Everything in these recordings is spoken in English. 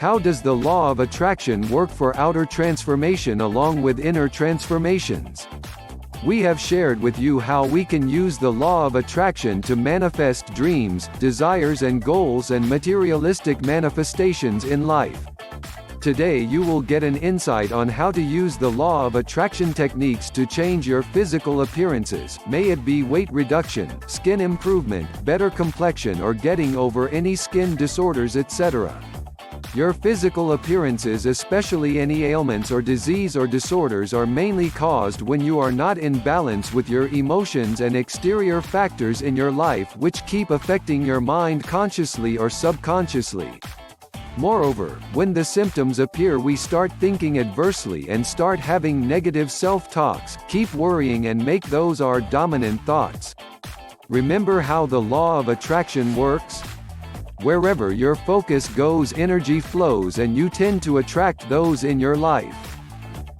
How does the law of attraction work for outer transformation along with inner transformations? We have shared with you how we can use the law of attraction to manifest dreams, desires and goals and materialistic manifestations in life. Today you will get an insight on how to use the law of attraction techniques to change your physical appearances, may it be weight reduction, skin improvement, better complexion or getting over any skin disorders etc. Your physical appearances, especially any ailments or disease or disorders, are mainly caused when you are not in balance with your emotions and exterior factors in your life which keep affecting your mind consciously or subconsciously. Moreover, when the symptoms appear we start thinking adversely and start having negative self-talks, keep worrying and make those our dominant thoughts. Remember how the law of attraction works? Wherever your focus goes, energy flows and you tend to attract those in your life.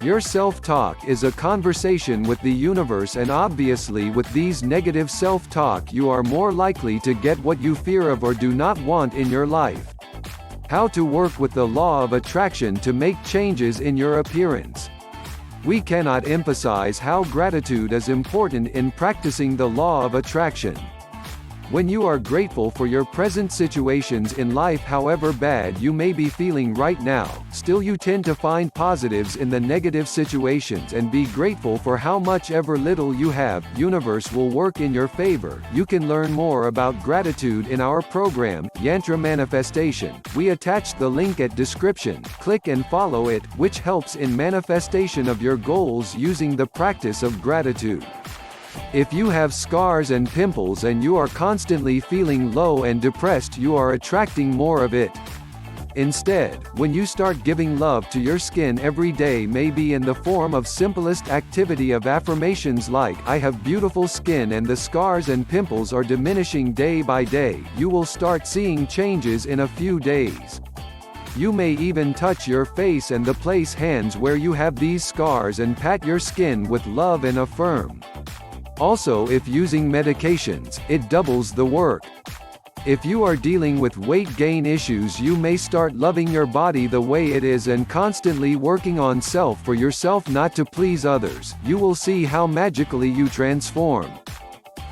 Your self-talk is a conversation with the universe, and obviously with these negative self-talk you are more likely to get what you fear of or do not want in your life. How to work with the law of attraction to make changes in your appearance. We cannot emphasize how gratitude is important in practicing the law of attraction. When you are grateful for your present situations in life, however bad you may be feeling right now, still you tend to find positives in the negative situations and be grateful for how much ever little you have. Universe will work in your favor. You can learn more about gratitude in our program, Yantra Manifestation. We attach the link at description. Click and follow it, which helps in manifestation of your goals using the practice of gratitude. If you have scars and pimples and you are constantly feeling low and depressed, you are attracting more of it. Instead, when you start giving love to your skin every day, maybe in the form of simplest activity of affirmations like "I have beautiful skin and the scars and pimples are diminishing day by day," you will start seeing changes in a few days. You may even touch your face and the place hands where you have these scars and pat your skin with love and affirm. Also, if using medications, it doubles the work. If you are dealing with weight gain issues, you may start loving your body the way it is and constantly working on self for yourself, not to please others. You will see how magically you transform.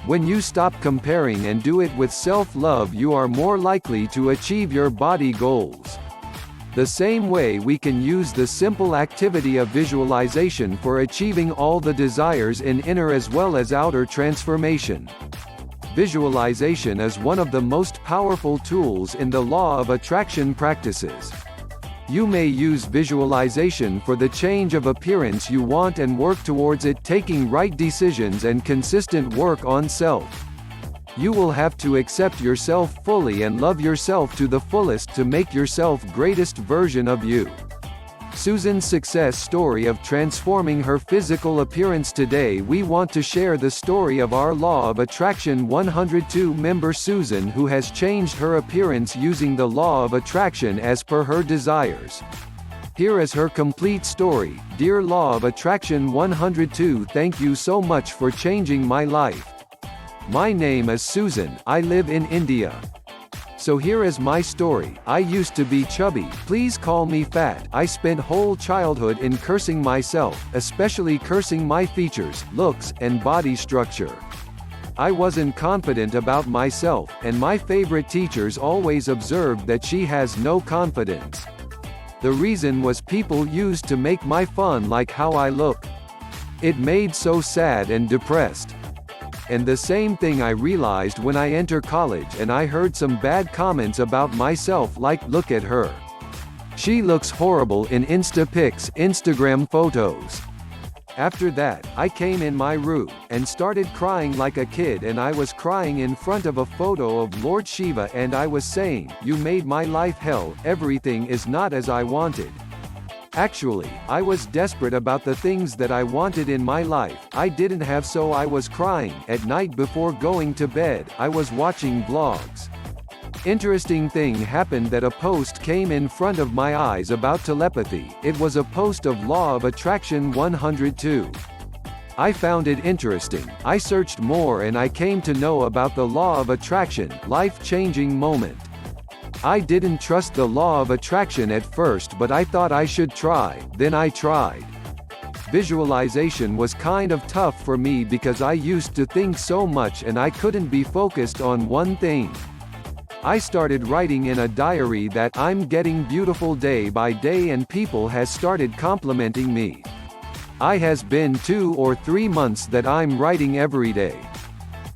When you stop comparing and do it with self-love, you are more likely to achieve your body goals. The same way we can use the simple activity of visualization for achieving all the desires in inner as well as outer transformation. Visualization is one of the most powerful tools in the law of attraction practices. You may use visualization for the change of appearance you want and work towards it, taking right decisions and consistent work on self. You will have to accept yourself fully and love yourself to the fullest to make yourself greatest version of you. Susan's success story of transforming her physical appearance. Today we want to share the story of our Law of Attraction 102 member Susan, who has changed her appearance using the Law of Attraction as per her desires. Here is her complete story. Dear Law of Attraction 102, thank you so much for changing my life. My name is Susan, I live in India. So here is my story. I used to be chubby, please call me fat. I spent whole childhood in cursing myself, especially cursing my features, looks, and body structure. I wasn't confident about myself, and my favorite teachers always observed that she has no confidence. The reason was people used to make my fun like how I look. It made so sad and depressed. And the same thing I realized when I entered college and I heard some bad comments about myself like, look at her. She looks horrible in Insta pics, Instagram photos. After that, I came in my room and started crying like a kid, and I was crying in front of a photo of Lord Shiva and I was saying, you made my life hell, everything is not as I wanted. Actually, I was desperate about the things that I wanted in my life. I didn't have, so I was crying. At night before going to bed, I was watching vlogs. Interesting thing happened that a post came in front of my eyes about telepathy. It was a post of Law of Attraction 102. I found it interesting. I searched more and I came to know about the Law of Attraction, life-changing moment. I didn't trust the law of attraction at first, but I thought I should try, then I tried. Visualization was kind of tough for me because I used to think so much and I couldn't be focused on one thing. I started writing in a diary that I'm getting beautiful day by day and people has started complimenting me. I has been 2 or 3 months that I'm writing every day.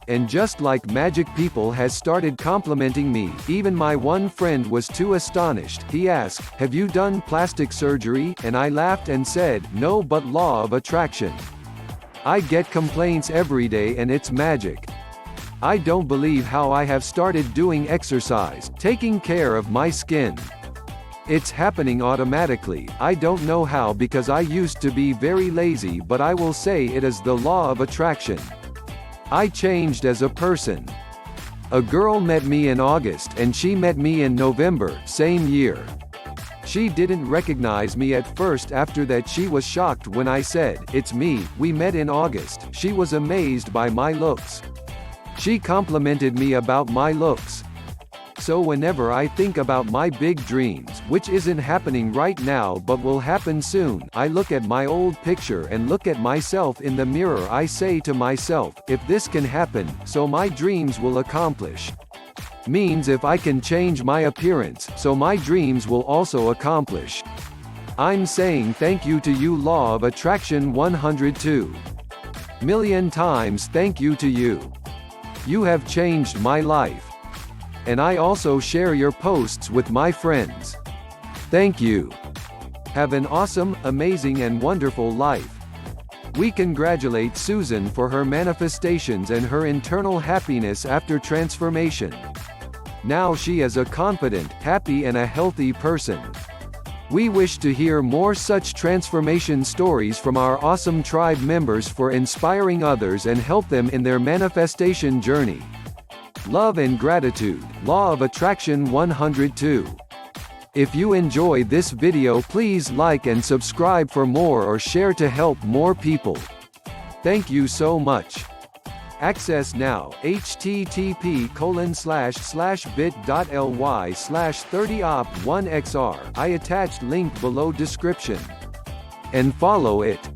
And just like magic, people has started complimenting me. Even my one friend was too astonished. He asked, "Have you done plastic surgery?" And I laughed and said, "No, but law of attraction. I get complaints every day and it's magic." I don't believe how I have started doing exercise, taking care of my skin. It's happening automatically. I don't know how because I used to be very lazy, but I will say it is the law of attraction. I changed as a person. A girl met me in August and she met me in November, same year. She didn't recognize me at first. After that she was shocked when I said, "It's me, we met in August." She was amazed by my looks. She complimented me about my looks. So whenever I think about my big dreams, which isn't happening right now but will happen soon, I look at my old picture and look at myself in the mirror. I say to myself, if this can happen, so my dreams will accomplish. Means if I can change my appearance, so my dreams will also accomplish. I'm saying thank you to you, Law of Attraction 102 million times thank you to you. You have changed my life. And I also share your posts with my friends. Thank you. Have an awesome, amazing and wonderful life. We congratulate Susan for her manifestations and her internal happiness after transformation. Now she is a confident, happy and a healthy person. We wish to hear more such transformation stories from our awesome tribe members for inspiring others and help them in their manifestation journey. Love and gratitude, Law of Attraction 102. If you enjoy this video, please like and subscribe for more or share to help more people. Thank you so much. Access now, http://bit.ly/30op1xr. I attached link below description. And follow it.